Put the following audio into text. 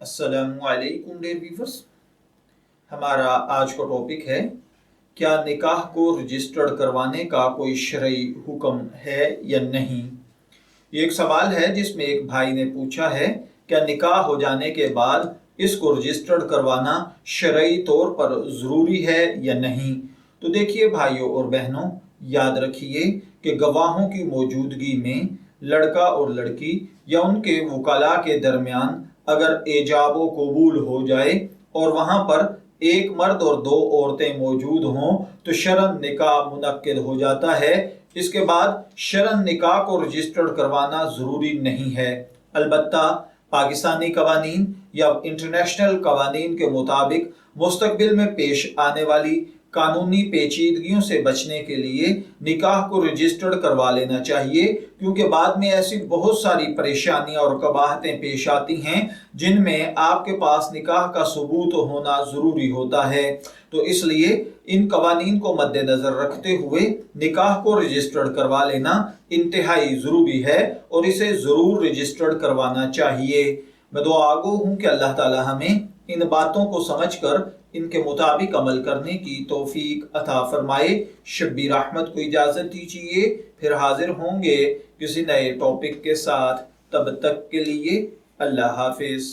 अस्सलामुअलैकुम dear viewers. हमारा आज का टॉपिक है, क्या निकाह को रजिस्टर्ड करवाने का कोई शरई हुक्म है या नहीं। ये एक सवाल है जिसमें एक भाई ने पूछा है, क्या निकाह हो जाने के बाद इसको रजिस्टर्ड करवाना शरई तौर पर ज़रूरी है या नहीं। तो देखिए भाइयों और बहनों, याद रखिए कि गवाहों की मौजूदगी में लड़का और लड़की या उनके वकाला के दरमियान अगर एजाबो कबूल हो जाए और वहां पर एक मर्द और दो औरतें मौजूद हों तो शरन निकाह मुनक्किद हो जाता है। इसके बाद शरन निकाह को रजिस्टर्ड करवाना ज़रूरी नहीं है। अलबत्ता पाकिस्तानी कवानीन या इंटरनेशनल कवानीन के मुताबिक मुस्तकबिल में पेश आने वाली कानूनी पेचीदगियों से बचने के लिए निकाह को रजिस्टर्ड करवा लेना चाहिए, क्योंकि बाद में ऐसी बहुत सारी परेशानियां और कबाहतें पेश आती हैं जिनमें आपके पास निकाह का सबूत होना ज़रूरी होता है। तो इसलिए इन कवानीन को मद्देनज़र रखते हुए निकाह को रजिस्टर्ड करवा लेना इंतहाई ज़रूरी है और इसे ज़रूर रजिस्टर्ड करवाना चाहिए। मैं दुआगो हूँ कि अल्लाह ताला हमें इन बातों को समझकर इनके मुताबिक अमल करने की तौफीक अता फरमाए। शब्बीर अहमद को इजाज़त दीजिए, फिर हाजिर होंगे किसी नए टॉपिक के साथ। तब तक के लिए अल्लाह हाफिज़।